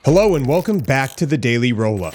Hello and welcome back to the Daily Roll-Up.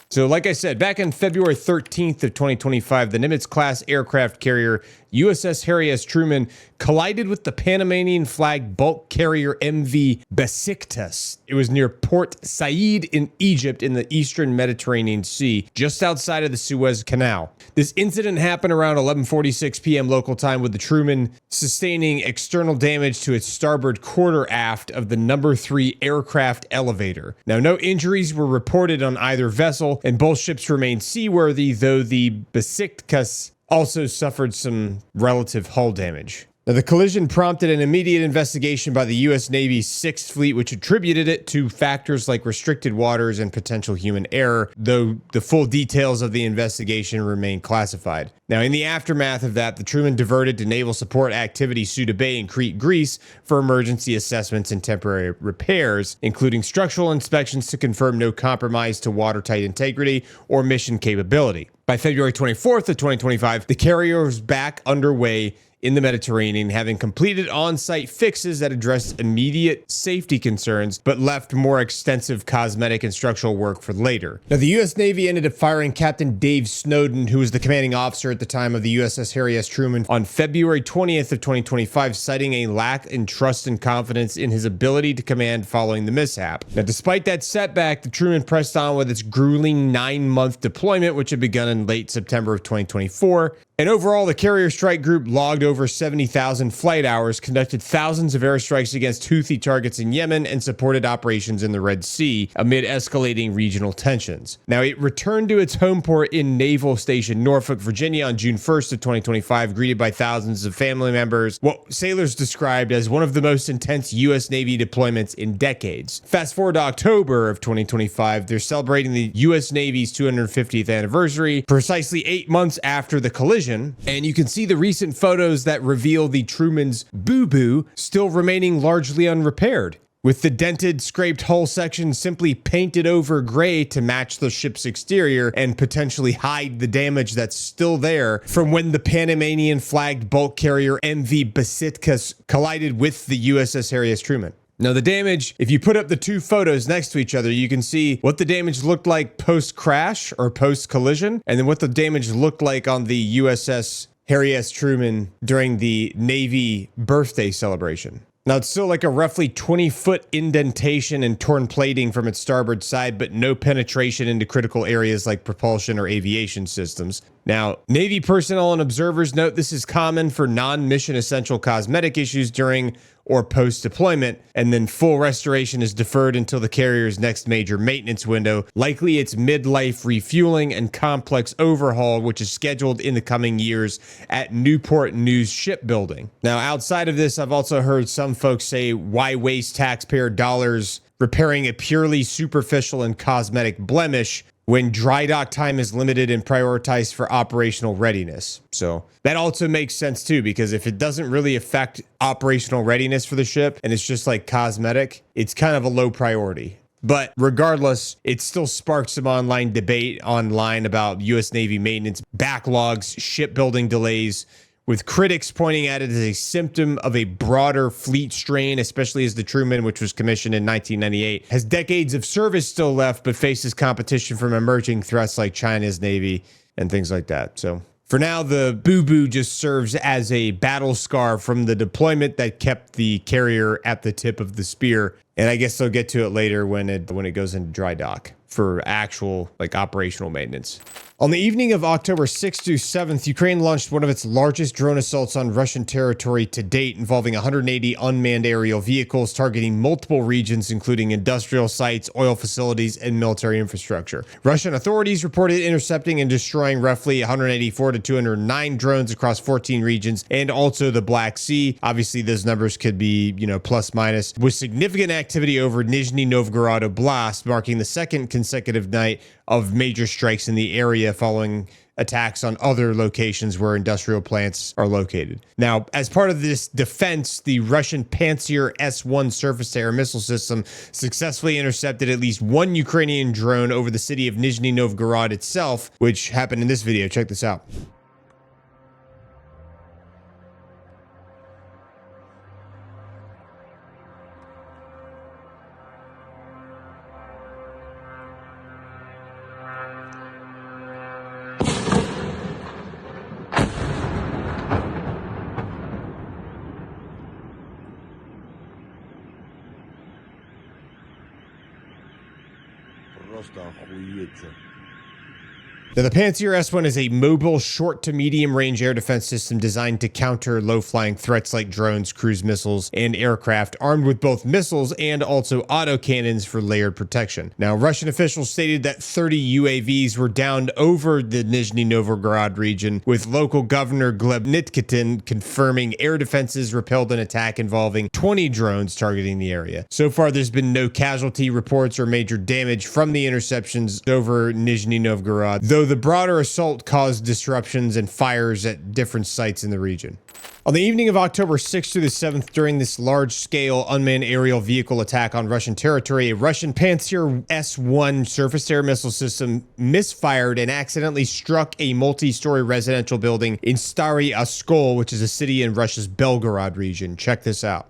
So like I said, back on February 13th of 2025, the Nimitz-class aircraft carrier USS Harry S. Truman collided with the Panamanian-flagged bulk carrier MV Besiktas. It was near Port Said in Egypt in the eastern Mediterranean Sea, just outside of the Suez Canal. This incident happened around 11:46 p.m. local time, with the Truman sustaining external damage to its starboard quarter aft of the number 3 aircraft elevator. Now, no injuries were reported on either vessel, and both ships remain seaworthy, though the Besiktas also suffered some relative hull damage. Now, the collision prompted an immediate investigation by the U.S. Navy's 6th Fleet, which attributed it to factors like restricted waters and potential human error, though the full details of the investigation remain classified. Now, in the aftermath of that, the Truman diverted to Naval Support Activity Suda Bay in Crete, Greece, for emergency assessments and temporary repairs, including structural inspections to confirm no compromise to watertight integrity or mission capability. By February 24th of 2025, the carrier was back underway in the Mediterranean, having completed on-site fixes that addressed immediate safety concerns, but left more extensive cosmetic and structural work for later. Now, the U.S. Navy ended up firing Captain Dave Snowden, who was the commanding officer at the time of the USS Harry S. Truman, on February 20th of 2025, citing a lack in trust and confidence in his ability to command following the mishap. Now, despite that setback, the Truman pressed on with its grueling 9-month deployment, which had begun in late September of 2024. And overall, the carrier strike group logged over 70,000 flight hours, conducted thousands of airstrikes against Houthi targets in Yemen, and supported operations in the Red Sea amid escalating regional tensions. Now, it returned to its home port in Naval Station Norfolk, Virginia on June 1st of 2025, greeted by thousands of family members, what sailors described as one of the most intense U.S. Navy deployments in decades. Fast forward to October of 2025, they're celebrating the U.S. Navy's 250th anniversary, precisely 8 months after the collision. And you can see the recent photos that reveal the Truman's boo-boo still remaining largely unrepaired, with the dented, scraped hull section simply painted over gray to match the ship's exterior and potentially hide the damage that's still there from when the Panamanian-flagged bulk carrier MV Besiktas collided with the USS Harry S. Truman. Now, the damage, if you put up the two photos next to each other, you can see what the damage looked like post-crash or post-collision, and then what the damage looked like on the USS Harry S. Truman during the Navy birthday celebration. Now, it's still like a roughly 20-foot indentation and torn plating from its starboard side, but no penetration into critical areas like propulsion or aviation systems. Now, Navy personnel and observers note this is common for non-mission essential cosmetic issues during or post-deployment, and then full restoration is deferred until the carrier's next major maintenance window, likely its mid-life refueling and complex overhaul, which is scheduled in the coming years at Newport News Shipbuilding. Now, outside of this, I've also heard some folks say, why waste taxpayer dollars repairing a purely superficial and cosmetic blemish when dry dock time is limited and prioritized for operational readiness? So that also makes sense too, because if it doesn't really affect operational readiness for the ship and it's just like cosmetic, it's kind of a low priority. But regardless, it still sparks some online debate about U.S. Navy maintenance backlogs, shipbuilding delays, with critics pointing at it as a symptom of a broader fleet strain, especially as the Truman, which was commissioned in 1998, has decades of service still left, but faces competition from emerging threats like China's Navy and things like that. So for now, the boo-boo just serves as a battle scar from the deployment that kept the carrier at the tip of the spear. And I guess they'll get to it later when it goes into dry dock for actual operational maintenance. On the evening of October 6th to 7th, Ukraine launched one of its largest drone assaults on Russian territory to date, involving 180 unmanned aerial vehicles targeting multiple regions, including industrial sites, oil facilities, and military infrastructure. Russian authorities reported intercepting and destroying roughly 184 to 209 drones across 14 regions and also the Black Sea. Obviously, those numbers could be, plus minus, with significant activity over Nizhny Novgorod Oblast, marking the second consecutive night of major strikes in the area following attacks on other locations where industrial plants are located. Now, as part of this defense, the Russian Pantsir S-1 surface-to-air missile system successfully intercepted at least one Ukrainian drone over the city of Nizhny Novgorod itself, which happened in this video. Check this out. Now, the Pantsir S-1 is a mobile, short to medium-range air defense system designed to counter low-flying threats like drones, cruise missiles, and aircraft, armed with both missiles and also autocannons for layered protection. Now, Russian officials stated that 30 UAVs were downed over the Nizhny Novgorod region, with local governor Gleb Nikitin confirming air defenses repelled an attack involving 20 drones targeting the area. So far, there's been no casualty reports or major damage from the interceptions over Nizhny Novgorod, though the broader assault caused disruptions and fires at different sites in the region. On the evening of October 6th through the 7th, during this large-scale unmanned aerial vehicle attack on Russian territory, a Russian Pantsir S-1 surface-to-air missile system misfired and accidentally struck a multi-story residential building in Stary Oskol, which is a city in Russia's Belgorod region. Check this out.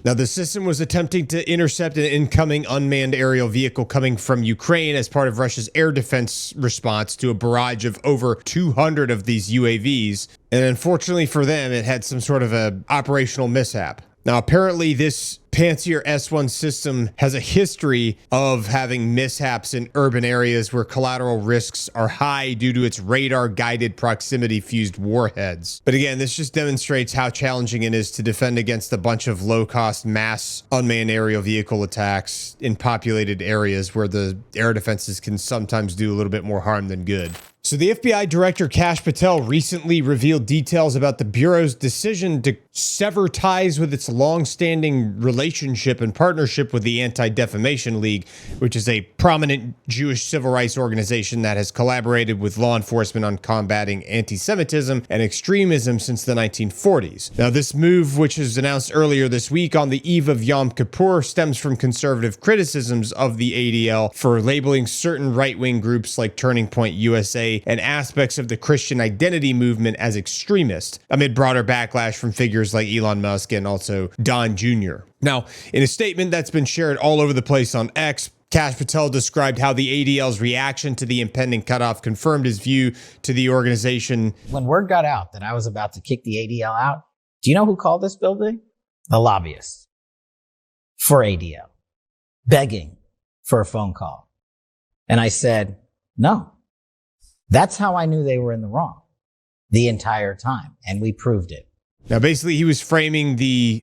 Now, the system was attempting to intercept an incoming unmanned aerial vehicle coming from Ukraine as part of Russia's air defense response to a barrage of over 200 of these UAVs. And unfortunately for them, it had some sort of a operational mishap. Now, apparently this Pantsir S-1 system has a history of having mishaps in urban areas where collateral risks are high due to its radar-guided proximity-fused warheads. But again, this just demonstrates how challenging it is to defend against a bunch of low-cost mass unmanned aerial vehicle attacks in populated areas where the air defenses can sometimes do a little bit more harm than good. So the FBI Director Kash Patel recently revealed details about the Bureau's decision to sever ties with its long-standing relationship and partnership with the Anti-Defamation League, which is a prominent Jewish civil rights organization that has collaborated with law enforcement on combating anti-Semitism and extremism since the 1940s. Now, this move, which was announced earlier this week on the eve of Yom Kippur, stems from conservative criticisms of the ADL for labeling certain right-wing groups like Turning Point USA and aspects of the Christian identity movement as extremist, amid broader backlash from figures like Elon Musk and also Don Jr. Now, in a statement that's been shared all over the place on X, Kash Patel described how the ADL's reaction to the impending cutoff confirmed his view to the organization. When word got out that I was about to kick the ADL out, do you know who called this building? The lobbyists for ADL, begging for a phone call. And I said, no. That's how I knew they were in the wrong the entire time. And we proved it. Now, basically, he was framing the,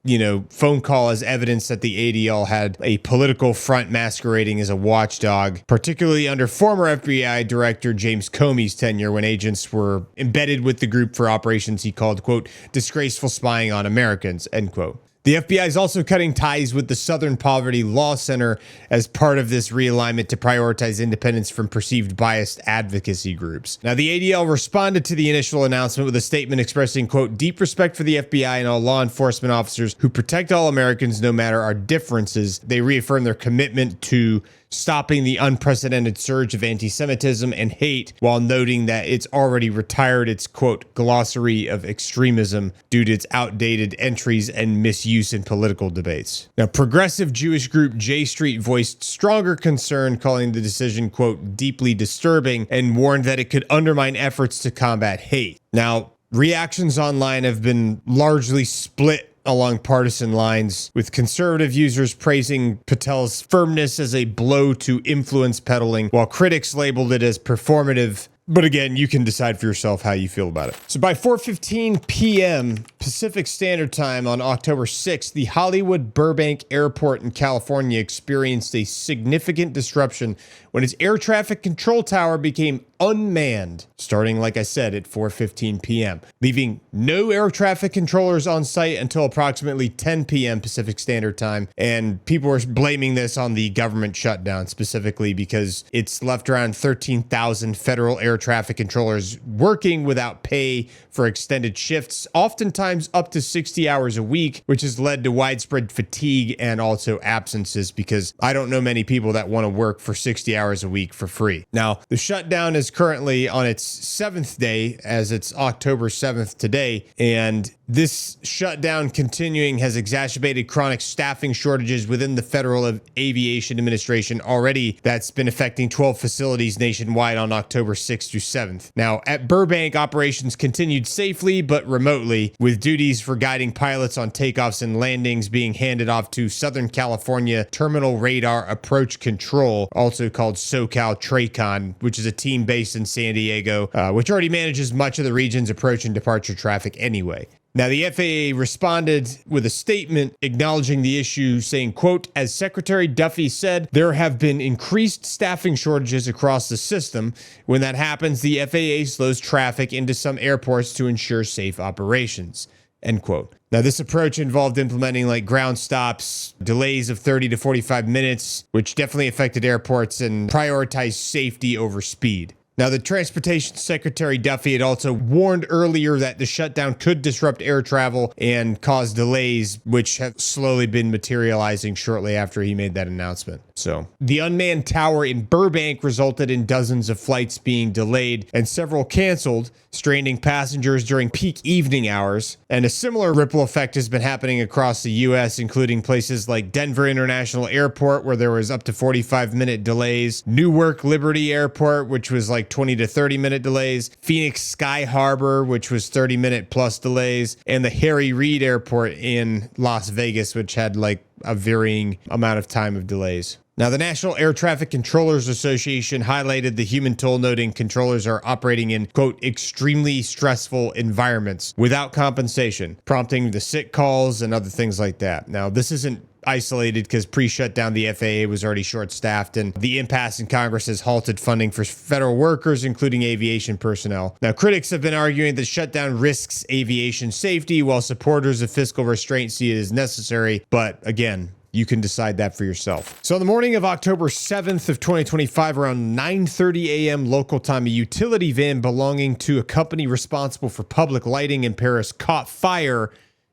phone call as evidence that the ADL had a political front masquerading as a watchdog, particularly under former FBI Director James Comey's tenure when agents were embedded with the group for operations he called, quote, disgraceful spying on Americans, end quote. The FBI is also cutting ties with the Southern Poverty Law Center as part of this realignment to prioritize independence from perceived biased advocacy groups. Now, the ADL responded to the initial announcement with a statement expressing, quote, deep respect for the FBI and all law enforcement officers who protect all Americans no matter our differences. They reaffirm their commitment to stopping the unprecedented surge of anti-Semitism and hate, while noting that it's already retired its, quote, glossary of extremism due to its outdated entries and misuse in political debates. Now, progressive Jewish group J Street voiced stronger concern, calling the decision, quote, deeply disturbing, and warned that it could undermine efforts to combat hate. Now, reactions online have been largely split along partisan lines, with conservative users praising Patel's firmness as a blow to influence peddling, while critics labeled it as performative. But again, you can decide for yourself how you feel about it. So by 4:15 p.m., Pacific Standard Time on October 6th, the Hollywood Burbank Airport in California experienced a significant disruption when its air traffic control tower became unmanned, starting, like I said, at 4:15 p.m., leaving no air traffic controllers on site until approximately 10 p.m. Pacific Standard Time. And people were blaming this on the government shutdown, specifically because it's left around 13,000 federal air traffic controllers working without pay for extended shifts, oftentimes up to 60 hours a week, which has led to widespread fatigue and also absences, because I don't know many people that want to work for 60 hours a week for free. Now, the shutdown is currently on its 7th day, as it's October 7th today, and this shutdown continuing has exacerbated chronic staffing shortages within the Federal Aviation Administration already. That's been affecting 12 facilities nationwide on October 6th through 7th. Now, at Burbank, operations continued safely but remotely, with duties for guiding pilots on takeoffs and landings being handed off to Southern California Terminal Radar Approach Control, also called SoCal TRACON, which is a team based in San Diego, which already manages much of the region's approach and departure traffic anyway. Now, the FAA responded with a statement acknowledging the issue, saying, quote, "As Secretary Duffy said, there have been increased staffing shortages across the system. When that happens, the FAA slows traffic into some airports to ensure safe operations." End quote. Now, this approach involved implementing like ground stops, delays of 30 to 45 minutes, which definitely affected airports, and prioritized safety over speed. Now, the Transportation Secretary Duffy had also warned earlier that the shutdown could disrupt air travel and cause delays, which have slowly been materializing shortly after he made that announcement. So, the unmanned tower in Burbank resulted in dozens of flights being delayed and several canceled, straining passengers during peak evening hours. And a similar ripple effect has been happening across the U.S., including places like Denver International Airport, where there was up to 45-minute delays, Newark Liberty Airport, which was like 20 to 30-minute delays, Phoenix Sky Harbor, which was 30-minute plus delays, and the Harry Reid Airport in Las Vegas, which had like a varying amount of time of delays. Now, the National Air Traffic Controllers Association highlighted the human toll, noting controllers are operating in, quote, extremely stressful environments without compensation, prompting the sick calls and other things like that. Now, this isn't isolated because pre-shutdown, the FAA was already short-staffed, and the impasse in Congress has halted funding for federal workers, including aviation personnel. Now, critics have been arguing that shutdown risks aviation safety, while supporters of fiscal restraint see it as necessary. But again, you can decide that for yourself. So on the morning of October 7th of 2025, around 9:30 a.m. local time, a utility van belonging to a company responsible for public lighting in Paris caught fire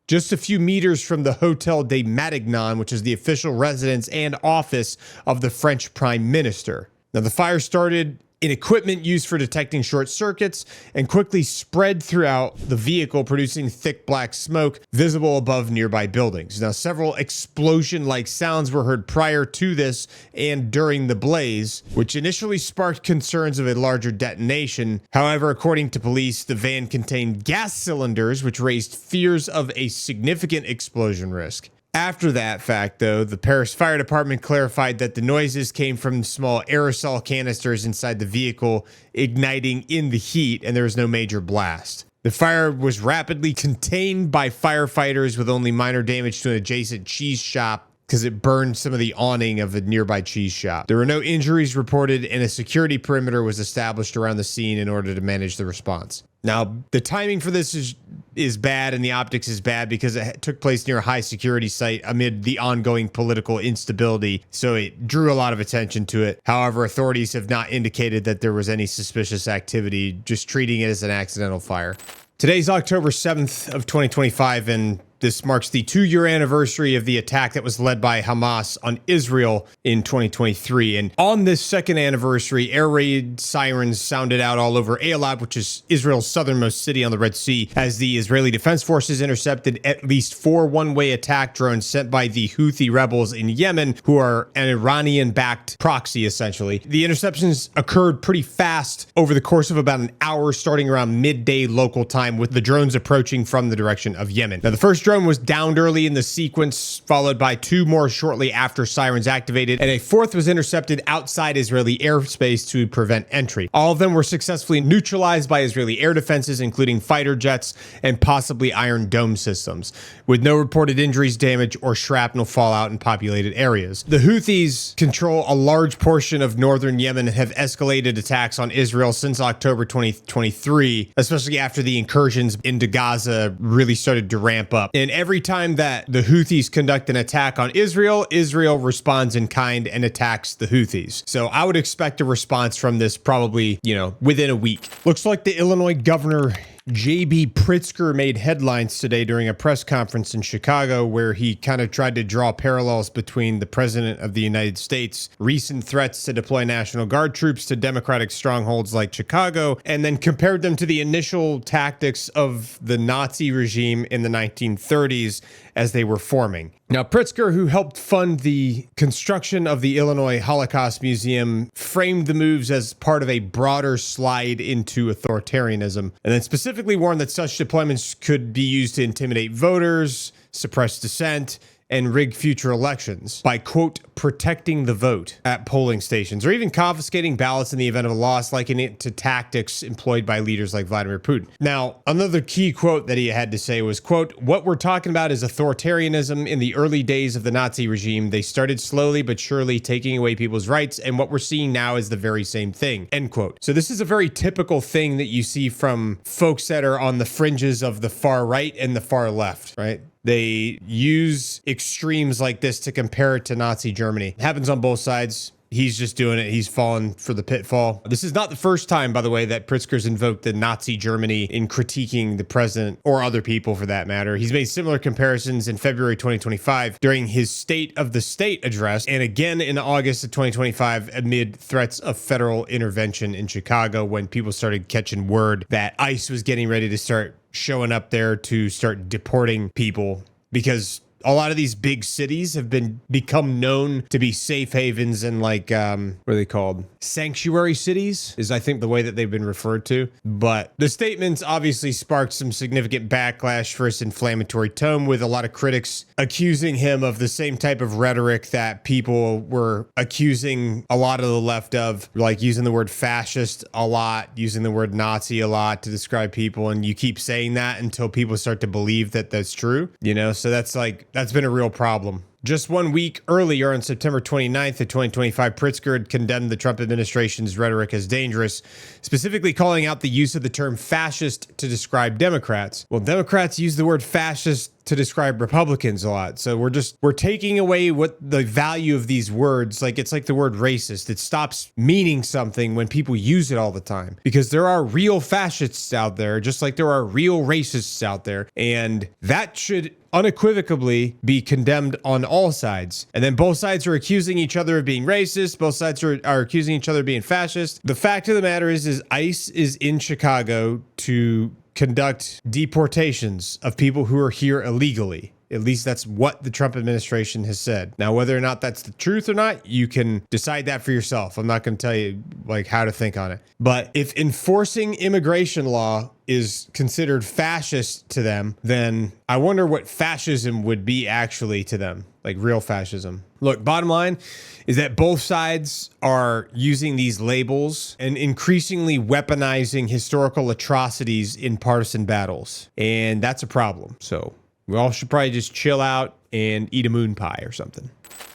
just a few meters from the Hotel de Matignon, which is the official residence and office of the French Prime Minister. Now, the fire started in equipment used for detecting short circuits and quickly spread throughout the vehicle, producing thick black smoke visible above nearby buildings. Now, several explosion-like sounds were heard prior to this and during the blaze, which initially sparked concerns of a larger detonation. However, according to police, the van contained gas cylinders, which raised fears of a significant explosion risk. After that fact, though, the Paris Fire Department clarified that the noises came from small aerosol canisters inside the vehicle igniting in the heat, and there was no major blast. The fire was rapidly contained by firefighters, with only minor damage to an adjacent cheese shop because it burned some of the awning of a nearby cheese shop. There were no injuries reported, and a security perimeter was established around the scene in order to manage the response. Now, the timing for this is bad, and the optics is bad because it took place near a high security site amid the ongoing political instability, so it drew a lot of attention to it. However, authorities have not indicated that there was any suspicious activity, just treating it as an accidental fire. Today's October 7th of 2025, and this marks the 2-year anniversary of the attack that was led by Hamas on Israel in 2023. And on this second anniversary, air raid sirens sounded out all over Eilat, which is Israel's southernmost city on the Red Sea, as the Israeli Defense Forces intercepted at least 4 one-way attack drones sent by the Houthi rebels in Yemen, who are an Iranian-backed proxy, essentially. The interceptions occurred pretty fast over the course of about an hour, starting around midday local time, with the drones approaching from the direction of Yemen. Now, the first drone drone was downed early in the sequence, followed by 2 more shortly after sirens activated, and a 4th was intercepted outside Israeli airspace to prevent entry. All of them were successfully neutralized by Israeli air defenses, including fighter jets and possibly Iron Dome systems, with no reported injuries, damage, or shrapnel fallout in populated areas. The Houthis control a large portion of northern Yemen and have escalated attacks on Israel since October 2023, especially after the incursions into Gaza really started to ramp up. And every time that the Houthis conduct an attack on Israel, Israel responds in kind and attacks the Houthis. So I would expect a response from this probably, within a week. Looks like the Illinois governor J.B. Pritzker made headlines today during a press conference in Chicago where he kind of tried to draw parallels between the president of the United States' recent threats to deploy National Guard troops to Democratic strongholds like Chicago, and then compared them to the initial tactics of the Nazi regime in the 1930s as they were forming. Now, Pritzker, who helped fund the construction of the Illinois Holocaust Museum, framed the moves as part of a broader slide into authoritarianism, and then specifically warned that such deployments could be used to intimidate voters, suppress dissent, and rig future elections by, quote, protecting the vote at polling stations, or even confiscating ballots in the event of a loss, likening it to tactics employed by leaders like Vladimir Putin. Now, another key quote that he had to say was, quote, what we're talking about is authoritarianism in the early days of the Nazi regime. They started slowly but surely taking away people's rights, and what we're seeing now is the very same thing, end quote. So this is a very typical thing that you see from folks that are on the fringes of the far right and the far left, right? They use extremes like this to compare it to Nazi Germany. It happens on both sides. He's just doing it. He's fallen for the pitfall. This is not the first time, by the way, that Pritzker's invoked the Nazi Germany in critiquing the president or other people for that matter. He's made similar comparisons in February 2025 during his State of the State address, and again in August of 2025 amid threats of federal intervention in Chicago when people started catching word that ICE was getting ready to start showing up there to start deporting people, because a lot of these big cities have become known to be safe havens and what are they called? Sanctuary cities is, I think, the way that they've been referred to. But the statements obviously sparked some significant backlash for its inflammatory tone, with a lot of critics accusing him of the same type of rhetoric that people were accusing a lot of the left of, like using the word fascist a lot, using the word Nazi a lot to describe people. And you keep saying that until people start to believe that that's true, so that's been a real problem. Just 1 week earlier, on September 29th of 2025, Pritzker had condemned the Trump administration's rhetoric as dangerous, specifically calling out the use of the term fascist to describe Democrats. Well, Democrats use the word fascist to describe Republicans a lot. So we're taking away what the value of these words. Like, it's like the word racist. It stops meaning something when people use it all the time, because there are real fascists out there, just like there are real racists out there. And that should unequivocally be condemned on all sides. And then both sides are accusing each other of being racist. Both sides are accusing each other of being fascist. The fact of the matter is ICE is in Chicago to conduct deportations of people who are here illegally. At least that's what the Trump administration has said. Now, whether or not that's the truth or not, you can decide that for yourself. I'm not going to tell you how to think on it. But if enforcing immigration law is considered fascist to them, then I wonder what fascism would be actually to them, like real fascism. Look, bottom line is that both sides are using these labels and increasingly weaponizing historical atrocities in partisan battles. And that's a problem. So we all should probably just chill out and eat a moon pie or something.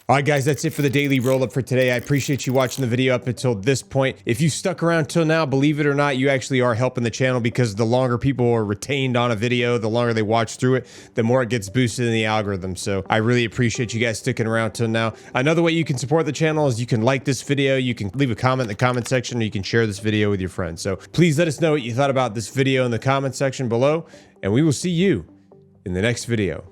All right, guys, that's it for the daily roll-up for today. I appreciate you watching the video up until this point. If you stuck around till now, believe it or not, you actually are helping the channel, because the longer people are retained on a video, the longer they watch through it, the more it gets boosted in the algorithm. So I really appreciate you guys sticking around till now. Another way you can support the channel is you can like this video, you can leave a comment in the comment section, or you can share this video with your friends. So please let us know what you thought about this video in the comment section below, and we will see you in the next video.